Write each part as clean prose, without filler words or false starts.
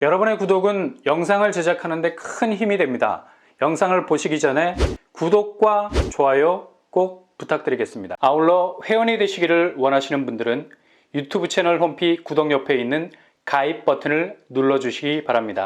여러분의 구독은 영상을 제작하는 데 큰 힘이 됩니다. 영상을 보시기 전에 구독과 좋아요 꼭 부탁드리겠습니다. 아울러 회원이 되시기를 원하시는 분들은 유튜브 채널 홈피 구독 옆에 있는 가입 버튼을 눌러주시기 바랍니다.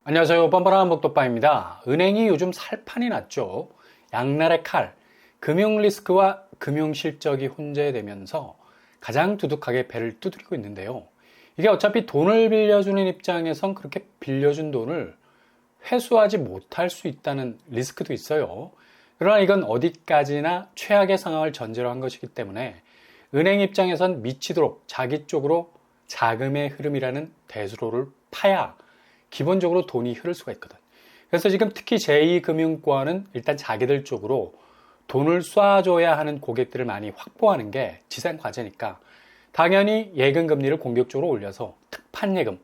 안녕하세요. 뻔뻔한 복덕방입니다. 은행이 요즘 살판이 났죠. 양날의 칼, 금융 리스크와 금융 실적이 혼재되면서 가장 두둑하게 배를 두드리고 있는데요. 이게 어차피 돈을 빌려주는 입장에선 그렇게 빌려준 돈을 회수하지 못할 수 있다는 리스크도 있어요. 그러나 이건 어디까지나 최악의 상황을 전제로 한 것이기 때문에 은행 입장에선 미치도록 자기 쪽으로 자금의 흐름이라는 대수로를 파야 기본적으로 돈이 흐를 수가 있거든. 그래서 지금 특히 제2금융권은 일단 자기들 쪽으로 돈을 쏴줘야 하는 고객들을 많이 확보하는 게 지상 과제니까 당연히 예금 금리를 공격적으로 올려서 특판 예금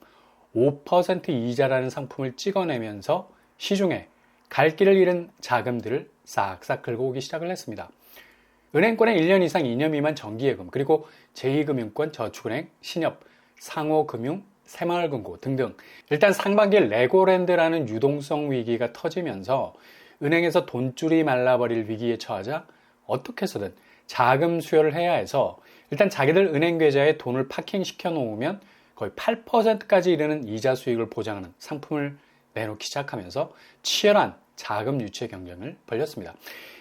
5% 이자라는 상품을 찍어내면서 시중에 갈 길을 잃은 자금들을 싹싹 긁어 오기 시작을 했습니다. 은행권의 1년 이상 2년 미만 정기예금, 그리고 제2금융권, 저축은행, 신협, 상호금융, 새마을금고 등등, 일단 상반기에 레고랜드라는 유동성 위기가 터지면서 은행에서 돈줄이 말라버릴 위기에 처하자 어떻게 해서든 자금 수요를 해야 해서 일단 자기들 은행 계좌에 돈을 파킹시켜 놓으면 거의 8%까지 이르는 이자 수익을 보장하는 상품을 내놓기 시작하면서 치열한 자금 유치 경쟁을 벌였습니다.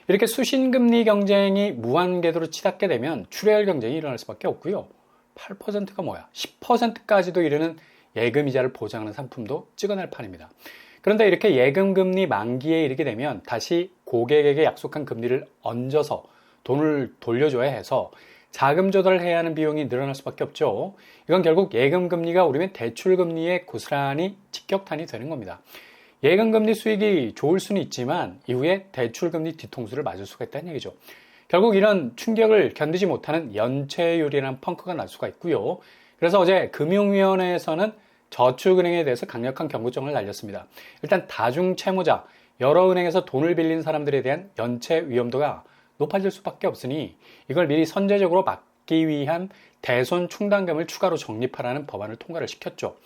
이렇게 수신금리 경쟁이 무한궤도로 치닫게 되면 출혈 경쟁이 일어날 수밖에 없고요. 8%가 뭐야? 10%까지도 이르는 예금이자를 보장하는 상품도 찍어낼 판입니다. 그런데 이렇게 예금 금리 만기에 이르게 되면 다시 고객에게 약속한 금리를 얹어서 돈을 돌려줘야 해서 자금 조달을 해야 하는 비용이 늘어날 수밖에 없죠. 이건 결국 예금 금리가 오르면 대출 금리에 고스란히 직격탄이 되는 겁니다. 예금 금리 수익이 좋을 수는 있지만 이후에 대출 금리 뒤통수를 맞을 수가 있다는 얘기죠. 결국 이런 충격을 견디지 못하는 연체율이라는 펑크가 날 수가 있고요. 그래서 어제 금융위원회에서는 저축은행에 대해서 강력한 경고장을 날렸습니다. 일단 다중채무자, 여러 은행에서 돈을 빌린 사람들에 대한 연체 위험도가 높아질 수밖에 없으니 이걸 미리 선제적으로 막기 위한 대손 충당금을 추가로 적립하라는 법안을 통과를 시켰죠.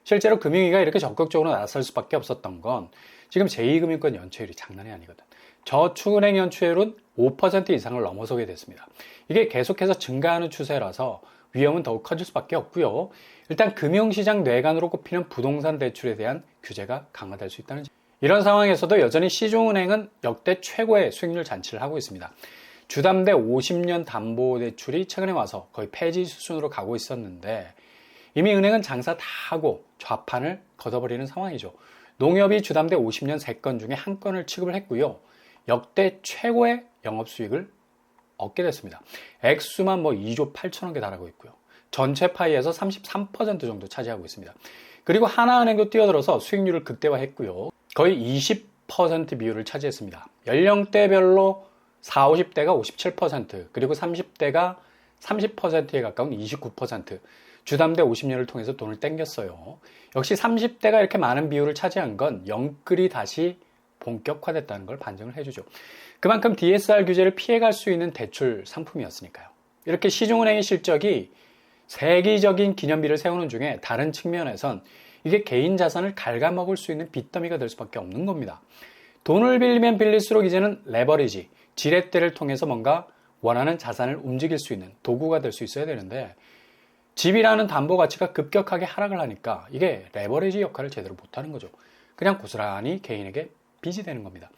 실제로 금융위가 이렇게 적극적으로 나설 수밖에 없었던 건 지금 제2금융권 연체율이 장난이 아니거든. 저축은행 연체율은 5% 이상을 넘어서게 됐습니다. 이게 계속해서 증가하는 추세라서 위험은 더욱 커질 수밖에 없고요. 일단 금융시장 뇌관으로 꼽히는 부동산 대출에 대한 규제가 강화될 수 있다는 점. 이런 상황에서도 여전히 시중은행은 역대 최고의 수익률 잔치를 하고 있습니다. 주담대 50년 담보대출이 최근에 와서 거의 폐지 수준으로 가고 있었는데 이미 은행은 장사 다 하고 좌판을 걷어버리는 상황이죠. 농협이 주담대 50년 3건 중에 1건을 취급을 했고요. 역대 최고의 영업수익을 얻게 됐습니다. 액수만 2조 8천억에 달하고 있고요. 전체 파이에서 33% 정도 차지하고 있습니다. 그리고 하나은행도 뛰어들어서 수익률을 극대화했고요. 거의 20% 비율을 차지했습니다. 연령대별로 40, 50대가 57%, 그리고 30대가 30%에 가까운 29%, 주담대 50년을 통해서 돈을 땡겼어요. 역시 30대가 이렇게 많은 비율을 차지한 건 영끌이 다시 본격화됐다는 걸 반증을 해주죠. 그만큼 DSR 규제를 피해갈 수 있는 대출 상품이었으니까요. 이렇게 시중은행의 실적이 세계적인 기념비를 세우는 중에 다른 측면에선 이게 개인 자산을 갉아먹을 수 있는 빚더미가 될 수밖에 없는 겁니다. 돈을 빌리면 빌릴수록 이제는 레버리지, 지렛대를 통해서 뭔가 원하는 자산을 움직일 수 있는 도구가 될 수 있어야 되는데 집이라는 담보 가치가 급격하게 하락을 하니까 이게 레버리지 역할을 제대로 못하는 거죠. 그냥 고스란히 개인에게 빚이 되는 겁니다.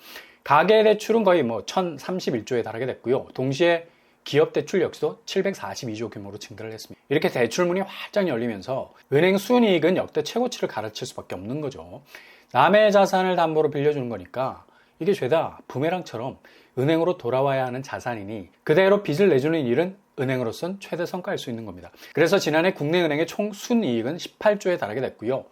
가계대출은 거의 1031조에 달하게 됐고요. 동시에 기업대출 역시도 742조 규모로 증가를 했습니다. 이렇게 대출문이 활짝 열리면서 은행 순이익은 역대 최고치를 갈아칠 수밖에 없는 거죠. 남의 자산을 담보로 빌려주는 거니까 이게 죄다 부메랑처럼 은행으로 돌아와야 하는 자산이니 그대로 빚을 내주는 일은 은행으로선 최대 성과일 수 있는 겁니다. 그래서 지난해 국내은행의 총 순이익은 18조에 달하게 됐고요.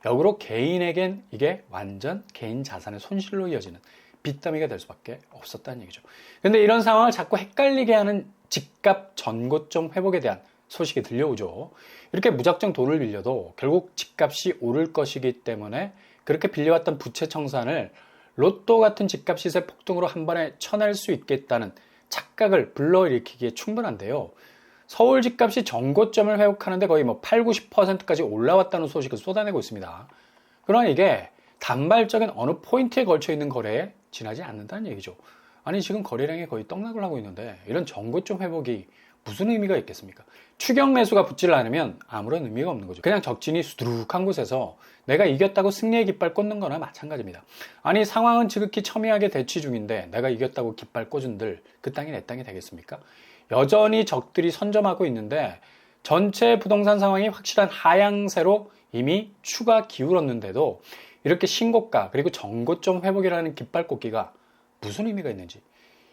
역으로 개인에겐 이게 완전 개인 자산의 손실로 이어지는 빚더미가 될 수밖에 없었다는 얘기죠. 그런데 이런 상황을 자꾸 헷갈리게 하는 집값 전고점 회복에 대한 소식이 들려오죠. 이렇게 무작정 돈을 빌려도 결국 집값이 오를 것이기 때문에 그렇게 빌려왔던 부채 청산을 로또 같은 집값 시세 폭등으로 한 번에 쳐낼 수 있겠다는 착각을 불러일으키기에 충분한데요. 서울 집값이 전고점을 회복하는데 거의 8, 90%까지 올라왔다는 소식을 쏟아내고 있습니다. 그러나 이게 단발적인 어느 포인트에 걸쳐 있는 거래에 지나지 않는다는 얘기죠. 아니 지금 거래량이 거의 떡락을 하고 있는데 이런 전고점 회복이 무슨 의미가 있겠습니까? 추격 매수가 붙질 않으면 아무런 의미가 없는 거죠. 그냥 적진이 수두룩한 곳에서 내가 이겼다고 승리의 깃발 꽂는 거나 마찬가지입니다. 아니 상황은 지극히 첨예하게 대치 중인데 내가 이겼다고 깃발 꽂은들 그 땅이 내 땅이 되겠습니까? 여전히 적들이 선점하고 있는데 전체 부동산 상황이 확실한 하향세로 이미 추가 기울었는데도 이렇게 신고가 그리고 전고점 회복이라는 깃발 꽂기가 무슨 의미가 있는지,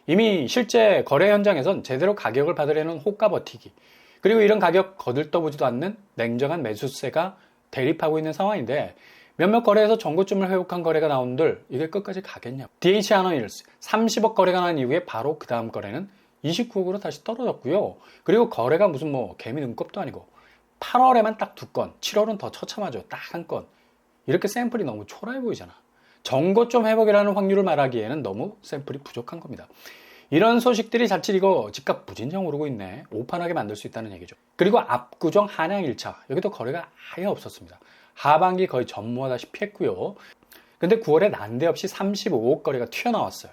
이미 실제 거래 현장에선 제대로 가격을 받으려는 호가 버티기, 그리고 이런 가격 거들떠보지도 않는 냉정한 매수세가 대립하고 있는 상황인데 몇몇 거래에서 전고점을 회복한 거래가 나온들 이게 끝까지 가겠냐. DH 하나힐스 30억 거래가 난 이후에 바로 그 다음 거래는 29억으로 다시 떨어졌고요. 그리고 거래가 무슨 개미 눈곱도 아니고 8월에만 딱 2건, 7월은 더 처참하죠. 딱 1건. 이렇게 샘플이 너무 초라해 보이잖아. 전고점 회복이라는 확률을 말하기에는 너무 샘플이 부족한 겁니다. 이런 소식들이 자칫 이거 집값 무진장 오르고 있네, 오판하게 만들 수 있다는 얘기죠. 그리고 압구정 한양 1차 여기도 거래가 아예 없었습니다. 하반기 거의 전무하다시피 했고요. 근데 9월에 난데없이 35억 거래가 튀어나왔어요.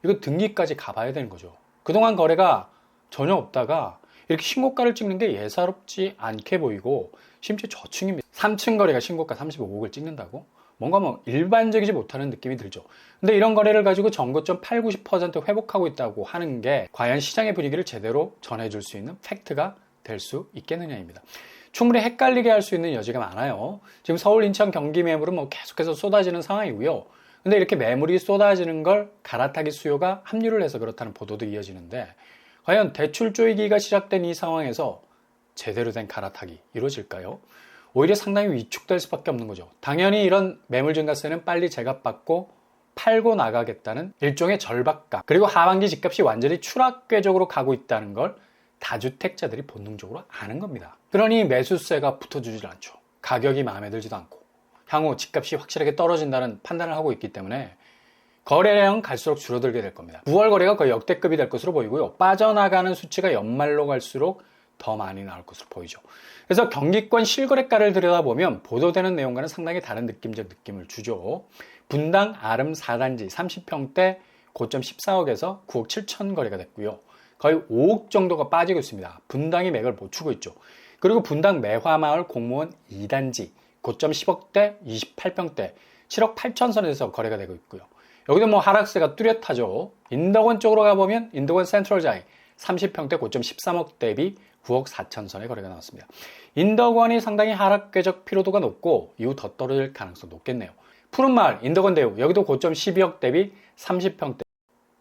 이거 등기까지 가봐야 되는 거죠. 그동안 거래가 전혀 없다가 이렇게 신고가를 찍는 게 예사롭지 않게 보이고, 심지어 저층입니다. 3층 거래가 신고가 35억을 찍는다고? 뭔가 일반적이지 못하는 느낌이 들죠. 근데 이런 거래를 가지고 전고점 8, 90% 회복하고 있다고 하는 게 과연 시장의 분위기를 제대로 전해줄 수 있는 팩트가 될 수 있겠느냐입니다. 충분히 헷갈리게 할 수 있는 여지가 많아요. 지금 서울, 인천, 경기 매물은 계속해서 쏟아지는 상황이고요. 근데 이렇게 매물이 쏟아지는 걸 갈아타기 수요가 합류를 해서 그렇다는 보도도 이어지는데, 과연 대출 조이기가 시작된 이 상황에서 제대로 된 갈아타기 이루어질까요? 오히려 상당히 위축될 수밖에 없는 거죠. 당연히 이런 매물 증가세는 빨리 제값받고 팔고 나가겠다는 일종의 절박감, 그리고 하반기 집값이 완전히 추락 궤적으로 가고 있다는 걸 다주택자들이 본능적으로 아는 겁니다. 그러니 매수세가 붙어주질 않죠. 가격이 마음에 들지도 않고 향후 집값이 확실하게 떨어진다는 판단을 하고 있기 때문에 거래량은 갈수록 줄어들게 될 겁니다. 9월 거래가 거의 역대급이 될 것으로 보이고요. 빠져나가는 수치가 연말로 갈수록 더 많이 나올 것으로 보이죠. 그래서 경기권 실거래가를 들여다보면 보도되는 내용과는 상당히 다른 느낌적 느낌을 주죠. 분당 아름 4단지 30평대 고점 14억에서 9억 7천 거래가 됐고요. 거의 5억 정도가 빠지고 있습니다. 분당이 맥을 못 추고 있죠. 그리고 분당 매화마을 공무원 2단지 고점 10억대 28평대 7억 8천 선에서 거래가 되고 있고요. 여기도 하락세가 뚜렷하죠. 인덕원 쪽으로 가보면 인덕원 센트럴자이 30평대 고점 13억 대비 9억 4천 선의 거래가 나왔습니다. 인덕원이 상당히 하락 궤적 피로도가 높고 이후 더 떨어질 가능성이 높겠네요. 푸른마을 인덕원 대우 여기도 고점 12억 대비 30평대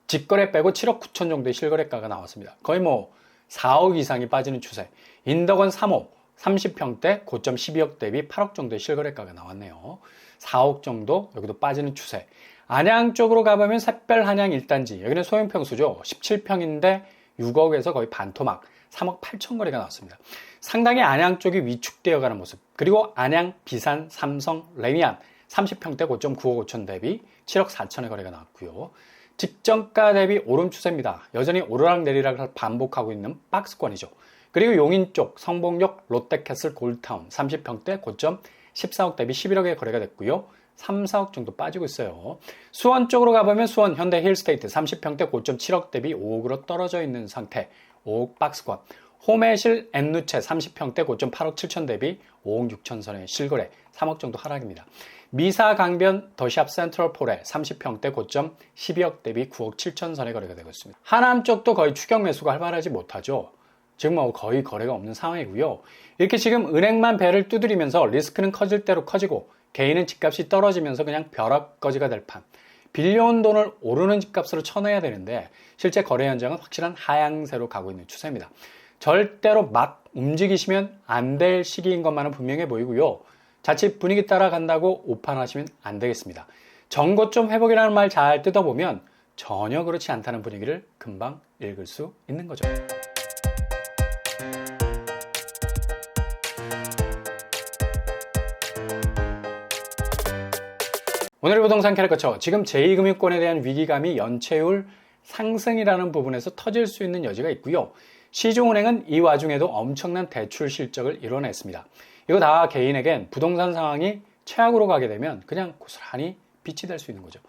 직거래 빼고 7억 9천 정도의 실거래가가 나왔습니다. 거의 4억 이상이 빠지는 추세. 인덕원 3호 30평대 고점 12억 대비 8억 정도의 실거래가가 나왔네요. 4억 정도 여기도 빠지는 추세. 안양 쪽으로 가보면 샛별 한양 1단지 여기는 소형평수죠. 17평인데 6억에서 거의 반토막 3억 8천 거래가 나왔습니다. 상당히 안양 쪽이 위축되어가는 모습. 그리고 안양, 비산, 삼성, 레미안 30평대 고점 9억 5천 대비 7억 4천의 거래가 나왔고요. 직전가 대비 오름 추세입니다. 여전히 오르락내리락을 반복하고 있는 박스권이죠. 그리고 용인 쪽 성봉역 롯데캐슬 골드타운 30평대 고점 14억 대비 11억의 거래가 됐고요. 3, 4억 정도 빠지고 있어요. 수원 쪽으로 가보면 수원 현대 힐스테이트 30평대 고점 7억 대비 5억으로 떨어져 있는 상태. 5억 박스권. 호매실 앤누체 30평대 고점 8억 7천 대비 5억 6천 선의 실거래 3억 정도 하락입니다. 미사 강변 더샵 센트럴폴에 30평대 고점 12억 대비 9억 7천 선의 거래가 되고 있습니다. 하남 쪽도 거의 추격 매수가 활발하지 못하죠. 지금 거의 거래가 없는 상황이고요. 이렇게 지금 은행만 배를 두드리면서 리스크는 커질 대로 커지고 개인은 집값이 떨어지면서 그냥 벼락거지가 될 판. 빌려온 돈을 오르는 집값으로 쳐내야 되는데 실제 거래 현장은 확실한 하향세로 가고 있는 추세입니다. 절대로 막 움직이시면 안 될 시기인 것만은 분명해 보이고요. 자칫 분위기 따라간다고 오판하시면 안 되겠습니다. 전고점 회복이라는 말 잘 뜯어보면 전혀 그렇지 않다는 분위기를 금방 읽을 수 있는 거죠. 오늘의 부동산 캐릭터처 지금 제2금융권에 대한 위기감이 연체율 상승이라는 부분에서 터질 수 있는 여지가 있고요. 시중은행은 이 와중에도 엄청난 대출 실적을 이뤄냈습니다. 이거 다 개인에겐 부동산 상황이 최악으로 가게 되면 그냥 고스란히 빛이 될 수 있는 거죠.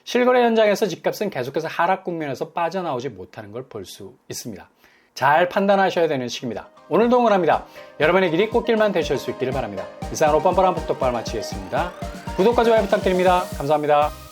실거래 현장에서 집값은 계속해서 하락 국면에서 빠져나오지 못하는 걸 볼 수 있습니다. 잘 판단하셔야 되는 시기입니다. 오늘도 응원합니다. 여러분의 길이 꽃길만 되실 수 있기를 바랍니다. 이상으로 뻔뻔한 복덕발 마치겠습니다. 구독과 좋아요 부탁드립니다. 감사합니다.